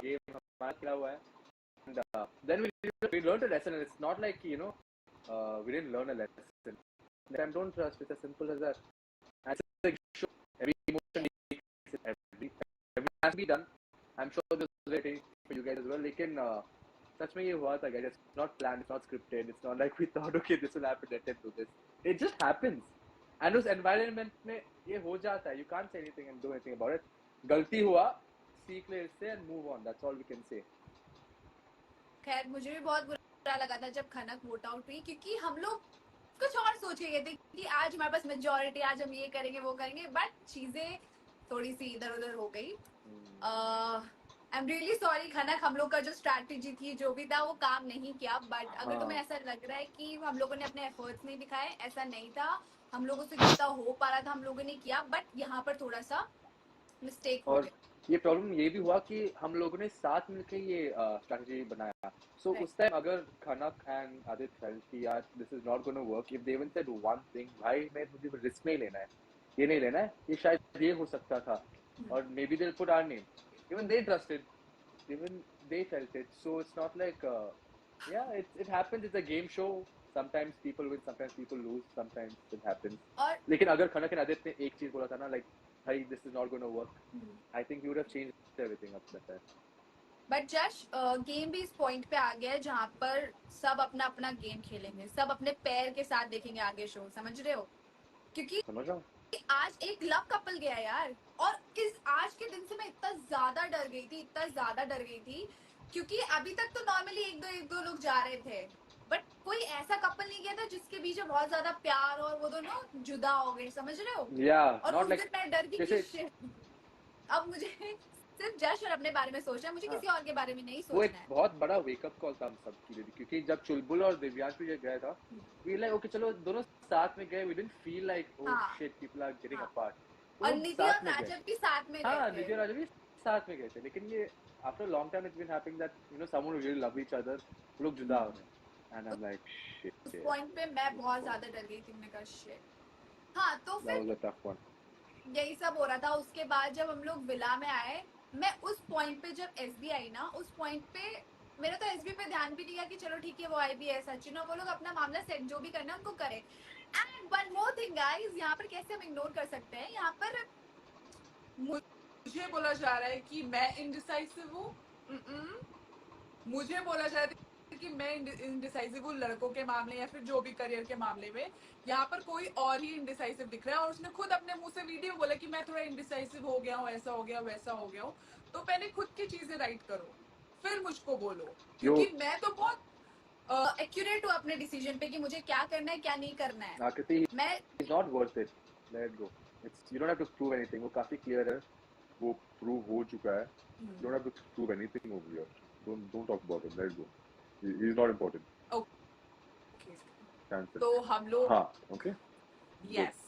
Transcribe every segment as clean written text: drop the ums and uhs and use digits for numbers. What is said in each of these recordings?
game हमारा खेला हुआ है. And then we learned a lesson, and it's not like we didn't learn a lesson. And don't trust. It's as simple as that. And it's like show every emotion every has to be done. I'm sure this is waiting for you guys as well. लेकिन सच में ये हुआ था guys. It's not planned. It's not scripted. It's not like we thought okay this will happen. Let's do this. It just happens. And उस environment में ये हो जाता है. You can't say anything and do anything about it. गलती हुआ, सीख ले इससे and move on. That's all we can say. खैर मुझे भी बहुत बुरा लगा था जब खनक वोट आउट हुई, क्योंकि हम लोग कुछ और सोच के गए थे कि आज हमारे पास मेजोरिटी, आज हम ये करेंगे वो करेंगे, बट चीजें थोड़ी सी इधर उधर हो गई. आई एम रियली सॉरी खनक, हम लोग का जो स्ट्रैटेजी थी जो भी था वो काम नहीं किया. बट अगर तुम्हें ऐसा लग रहा है कि हम लोगों ने अपने एफर्ट्स नहीं दिखाए, ऐसा नहीं था. हम लोगों से जितना हो पा रहा था हम लोगों ने किया, बट यहाँ पर थोड़ा सा मिस्टेक हो गया. ये प्रॉब्लम ये भी हुआ कि हम लोगों ने साथ मिलकर ये स्ट्रैटेजी बनाया. सो उस टाइम अगर खनक एंड आदित्य फेल्ट कि यार this is not gonna work, if they even said one thing, भाई मैं मुझे रिस्क नहीं लेना है, ये नहीं लेना है, ये शायद ये हो सकता था, और maybe they put our name. Even they trusted, even they felt it. So it's not like yeah, it happens. It's a game show. Sometimes people win, sometimes people lose, sometimes it happens. लेकिन अगर खनक and Aditya ने एक चीज बोला था ना, like hey, this is not going to work, I think you would have changed everything up that time. But जश game भी इस पॉइंट पे आ गया है जहाँ पर सब अपना अपना गेम खेलेंगे, सब अपने पैर के साथ देखेंगे आगे शो. समझ रहे हो? क्योंकि समझ रहा हूँ. आज एक लव कपल गया यार, और इस आज के दिन से मैं इतना ज्यादा डर गई थी, क्योंकि अभी तक तो नॉर्मली एक दो लोग जा रहे थे, बट कोई ऐसा कपल नहीं गया था जिसके बीच में बहुत ज्यादा प्यार और वो दोनों जुदा हो गए. समझ रहे हो? Yeah, और उस दिन मैं डर गई कि अब मुझे सिर्फ जश और अपने बारे में सोचना है, मुझे किसी और के बारे में नहीं सोचना है. वो एक बहुत बड़ा वेकअप कॉल था हम सबके लिए, क्योंकि जब चुलबुल और दिव्यांश भी गया था, we like okay चलो दोनों साथ में गए, we didn't feel like oh shit people are getting apart. और निधि और राजव भी साथ में गए थे. हाँ, निधि और राजव भी साथ में गए थे, लेकिन ये after a long time it's been happening that someone who really love each other लोग जुदा हो रहे हैं. And I'm like shit. उस पॉइंट पे मैं बहुत ज्यादा डर गई थी. मैंने कहा shit. हाँ तो फिर that was a tough one. यही सब हो रहा था. उसके बाद जब हम लोग विला में आए, मैं उस पॉइंट पे जब एसबी आई ना, उस पॉइंट पे मेरा तो एसबी पे ध्यान भी नहीं गया कि चलो ठीक है वो आई भी है, सचिन और वो लोग अपना मामला सेट जो भी करना है उनको करें. And one more thing guys, यहाँ पर कैसे हम इग्नोर कर सकते हैं, यहाँ पर मुझे बोला जा रहा है कि मैं इनडिसाइसिव हूँ. मुझे बोला जा रहा है कि मैं इनडिसाइसिव हूँ लड़कों के मामले या फिर जो भी करियर के मामले में. यहाँ पर कोई और ही इनडिसाइसिव दिख रहा है, और उसने खुद अपने मुंह से वीडियो बोला कि मैं थोड़ा इनडिसाइसिव हो गया हूँ, ऐसा हो गया वैसा हो गया हूँ. तो पहले खुद की चीजें राइट करो, फिर मुझको बोलो, क्योंकि मैं तो बहुत एक्यूरेट हूँ अपने डिसीजन पे कि मुझे क्या करना है क्या नहीं करना है. आकृति, मैं it's not worth it. Let go. You don't have to prove anything. वो काफी क्लियर है, वो प्रूव हो चुका है. You don't have to prove anything over here. Don't talk about it. Let go. He's not important. Okay. Cancel. तो हम लोग हाँ, okay. Yes.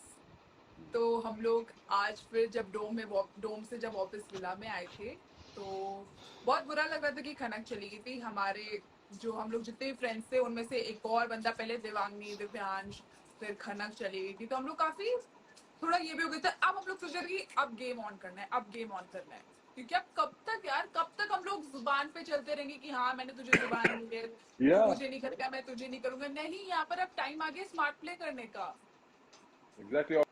तो हम लोग आज फिर जब डोम से जब वापस विला में आए थे, तो बहुत बुरा लग रहा था कि खनक चली गई थी. हमारे जो हम लोग जितने भी फ्रेंड्स थे उनमें से एक और बंदा, पहले दिव्यांगी, दिव्यांश, फिर खनक चली गई थी. तो हम लोग काफी थोड़ा ये भी हो गया था. अब हम लोग सोच रहे थे कि अब गेम ऑन करना है, अब गेम ऑन करना है, क्योंकि अब कब तक हम लोग जुबान पे चलते रहेंगे कि हाँ मैंने तुझे जुबान दी है, मुझे नहीं करेगा, मैं तुझे नहीं करूंगा. नहीं, यहाँ पर अब टाइम आ गया स्मार्ट प्ले करने का. Exactly.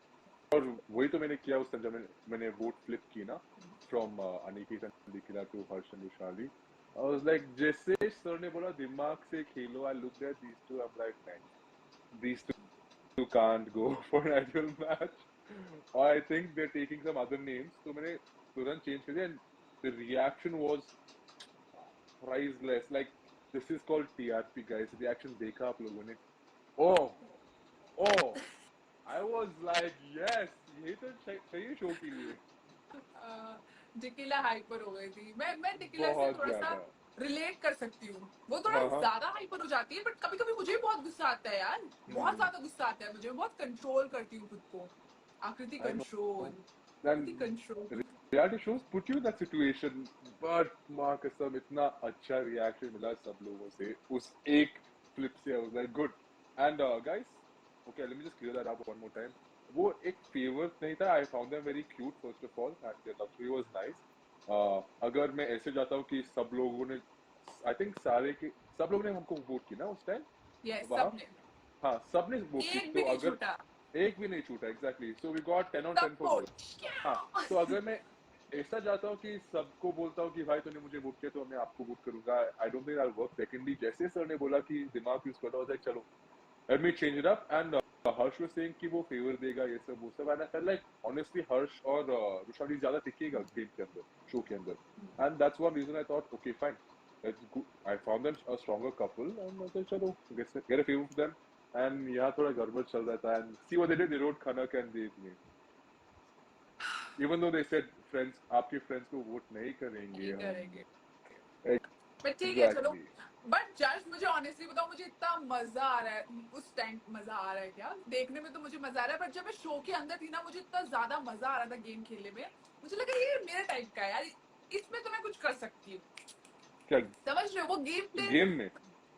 और वही तो मैंने किया उस टाइम जब मैंने वोट फ्लिप की ना, from Aniket and Nikhila to Harsh and Vishali. I was like, जैसे सर ने बोला दिमाग से खेलो, I looked at these two, I'm like, man, these two can't go for an actual match. Or I think they're taking some other names. तो मैंने तुरंत change कर दिया, and the reaction was priceless. Like, this is called TRP, guys. Reaction देखा आप लोगों ने? Oh, I was like, yes, ये तो चाहिए शो के लिए. डिकिला हाइपर हो गई थी. मैं डिकिला से थोड़ा सा रिलेट कर सकती हूँ. वो थोड़ा ज्यादा हाइपर हो जाती है, बट कभी कभी मुझे भी बहुत गुस्सा आता है यार. बहुत ज्यादा गुस्सा आता है मुझे. बहुत कंट्रोल करती हूँ खुद को. आकृति control. Reality shows put you in that situation, but माँ कसम इतना अच्छा reaction मिला सब लोगों से उस एक flip से. I was like, good. And guys, okay, let me just clear that up one more time. वो एक favor नहीं था. I found them very cute first of all, and their love story was nice. अगर मैं ऐसे जाता हूँ कि सब लोगों ने, आई थिंक सब लोगों ने हमको वोट की ना उस टाइम यस वहाँ, सबने, हाँ सबने वोट की, एक तो भी नहीं अगर छूटा, एक भी नहीं छूटा, exactly, so we got 10 on 10 सब फॉर वोट। वोट। हाँ, तो अगर मैं ऐसा जाता हूँ कि सबको बोलता हूँ कि भाई तूने मुझे वोट किया तो मैं आपको वोट करूंगा, I don't think I will work. Secondly जैसे सर ने बोला कि दिमाग यूज करता हूँ, चलो let me change it up, and Harsh was saying कि वो फेवर देगा ये सब वो सब, and I felt like honestly Harsh और रुशानी ज्यादा टिकेगा गेम के अंदर, शो के अंदर, and that's one reason I thought okay fine, let's go, I found them a stronger couple, and मैं चलो get a favour for them, and यहाँ थोड़ा गड़बड़ चल रहा था, and see what they did, they wrote Khanak and they name, even though they said friends, आपके friends को वोट नहीं करेंगे नहीं हम, करेंगे, बट ठीक है चलो। एग्जैक्टली। बट जस्ट मुझे ऑनेस्टली बताओ, मुझे इतना मजा आ रहा है उस टाइम, मजा आ रहा है क्या देखने में, तो मुझे मजा आ रहा है, बट जब मैं शो के अंदर थी ना, मुझे इतना ज्यादा मजा आ रहा था गेम खेलने में, मुझे लगा ये मेरे टाइप का है यार, इसमें तो मैं कुछ कर सकती हूँ, क्या समझ रहे हो? वो गेम में?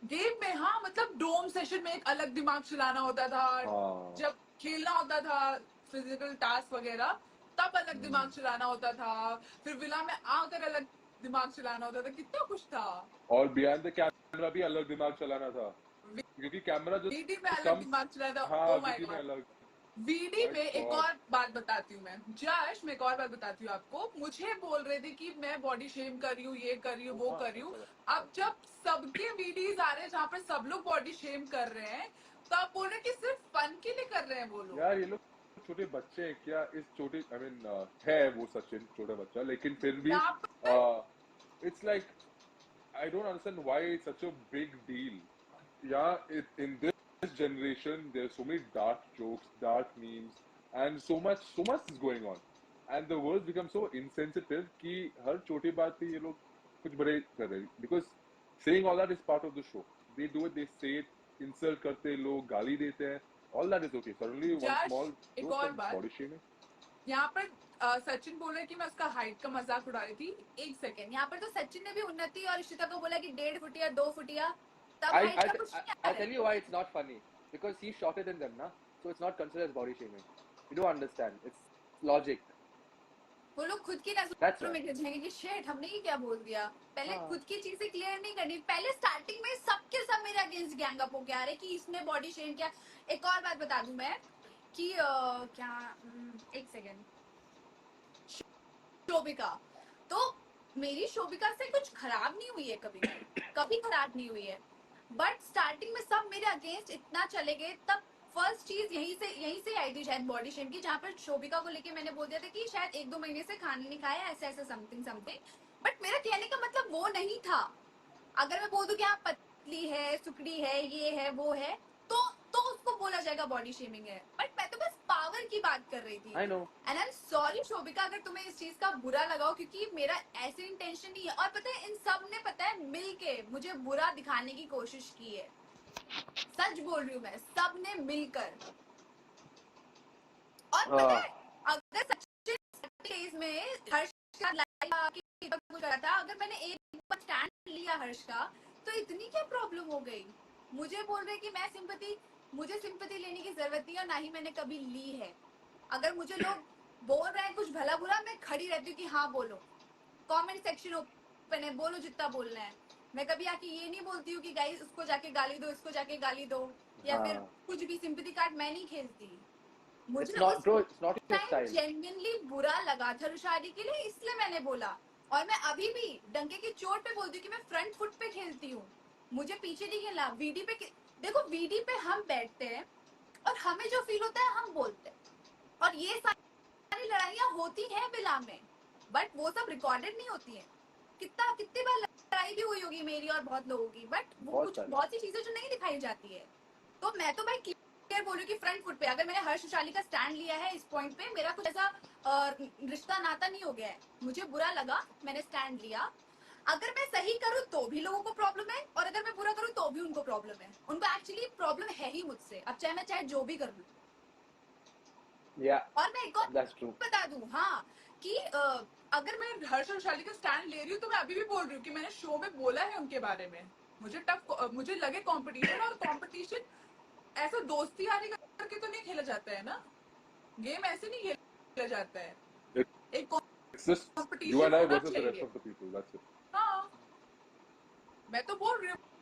गेम में हाँ, मतलब डोम सेशन में एक अलग दिमाग चलाना होता था, हाँ, जब खेलना होता था फिजिकल टास्क वगैरह तब अलग दिमाग चलाना होता था, फिर विला में आकर अलग दिमाग चलाना होता था, कितना कुछ था। और बिहाइंड द कैमरा भी अलग दिमाग चलाना था, क्योंकि कैमरा जो वीडी में अलग कम, दिमाग चलाना था, हाँ ओ माय वीडी में गॉड। अलग, वीडी माय में एक गॉड। और बात बताती हूँ मैं, जश मैं एक और बात बताती हूँ आपको, मुझे बोल रहे थे कि मैं बॉडी शेम कर रही हूँ, ये कर रही हूँ, वो कर रही हूँ। अब जब सबके वीडियोज आ रहे हैं जहाँ पर सब लोग बॉडी शेम कर रहे हैं, तो आप बोल रहे हैं कि सिर्फ फन के लिए कर रहे हैं वो लोग। यार ये लोग छोटे बच्चे हैं क्या, इस छोटे, आई मीन है वो सचिन छोटा बच्चा, लेकिन फिर भी यहाँ पर it's like I don't understand why it's such a big deal. Yeah, in this generation, there's so many dark jokes, dark memes, and so much is going on, and the world becomes so insensitive कि हर छोटी बात पे ये लोग कुछ बड़े कर रहे हैं, because saying all that is part of the show. They do it, they say it, insult करते हैं लोग, गाली देते हैं, all that is okay. Suddenly one जश small एक joke और and बात, body shaming. यहाँ पर सचिन बोल रहे हैं कि मैं उसका हाइट का मजाक उड़ा रही थी। एक सेकेंड, यहाँ पर तो सचिन ने भी उन्नति और इशिता को बोला कि 1.5 फुटिया 2 फुटिया, तब I हाइट का कुछ नहीं आ I रहा tell है। you why it's not funny, because he's shorter than them, na, so it's not considered as body shaming. You don't understand. It's logic. वो लोग खुद की That's नजरों why. में गिर जाएंगे कि शेट हमने ये क्या बोल दिया। पहले हाँ. खुद की चीजें क्लियर नहीं करनी। पहले स्टार्टिंग में सबके सब मेरे अगेंस्ट गैंग अप होके आ रहे कि इसने बॉडी शेम किया। एक और बात बता दूं मैं कि क्या एक सेकेंड, शोभिका, तो मेरी शोभिका से कुछ खराब नहीं हुई है कभी कभी खराब नहीं हुई है, बट स्टार्टिंग में सब मेरे अगेंस्ट इतना चले गए, तब फर्स्ट चीज यहीं से आई थी शायद बॉडी शेम की, जहाँ पर शोभिका को लेके मैंने बोल दिया था कि शायद 1-2 महीने से खाना नहीं खाया, ऐसे ऐसे समथिंग समथिंग, बट मेरा कहने का मतलब वो नहीं था। अगर मैं बोल दूं कि आप पतली है, सुकड़ी है, ये है, वो है, तो उसको बोला जाएगा बॉडी शेमिंग है, बट मैं तो बस पावर की बात कर रही थी। I know. And I am sorry Shobhika अगर तुम्हें इस चीज का बुरा लगाओ, क्योंकि मेरा ऐसे इंटेंशन नहीं है। और पता है इन सब ने पता है मिल के मुझे बुरा दिखाने की कोशिश की है, सच बोल रही हूँ मैं, सब ने मिलकर। और पता है अगर सचिन डेज में हर्ष का कुछ करा था, अगर मैंने एक बार स्टैंड लिया हर्ष का, तो इतनी क्या प्रॉब्लम हो गई। मुझे बोल रहे कि मुझे सिंपैथी लेने की जरूरत नहीं है, और ना ही मैंने कभी ली है। अगर मुझे लोग बोल रहे हैं कुछ भला बुरा, मैं खड़ी रहती हूँ कि हाँ बोलो, कमेंट सेक्शन ओपन है, बोलो जितना बोलना है। मैं कभी आके ये नहीं बोलती हूँ कि गाइस उसको जाके गाली दो, इसको जाके गाली दो, या फिर कुछ भी सिंपैथी कार्ड मैं नहीं खेलती। मुझे उस Bro, it's not your time style. Genuinely बुरा लगा था रुशादी के लिए, इसलिए मैंने बोला। और मैं अभी भी डंके की चोट पे बोलती हूँ कि मैं फ्रंट फुट पे खेलती हूँ, मुझे पीछे नहीं खेलना। वीडी पे देखो, वीडी पे हम बैठते हैं और हमें जो फील होता है हम बोलते हैं, और ये सारी लड़ाइयाँ होती हैं विला में, बट वो सब रिकॉर्डेड नहीं होती हैं। कितनी बार लड़ाई भी हुई होगी मेरी और बहुत लोगों की, बट वो कुछ बहुत सी चीजें जो नहीं दिखाई जाती है। तो मैं तो भाई क्लियर बोलूं कि फ्रंट फुट पे, अगर मैंने हर्ष उशाली का स्टैंड लिया है इस पॉइंट पे, मेरा कुछ ऐसा रिश्ता नाता नहीं हो गया है। मुझे बुरा लगा, मैंने स्टैंड लिया। अगर मैं सही करूं तो भी लोगों को प्रॉब्लम है, और अगर मैं बुरा करूं तो भी उनको प्रॉब्लम है। उनको एक्चुअली प्रॉब्लम है ही मुझसे, अब चाहे जो भी कर लूं। Yeah, और मैं एक और that's true. बता दूं, हाँ, कि अगर मैं हर्ष और शाली का स्टैंड ले रही हूँ, तो मैं अभी भी बोल रही हूँ कि मैंने शो में बोला है उनके बारे में। मुझे लगे कंपटीशन, और कंपटीशन ऐसा दोस्ती यारी करके तो नहीं खेला जाता है ना, गेम ऐसे नहीं खेला जाता है। एक It's just you Competition and I होना versus the rest चाहिए। of the people. That's it. हाँ, मैं तो बोल रही हूँ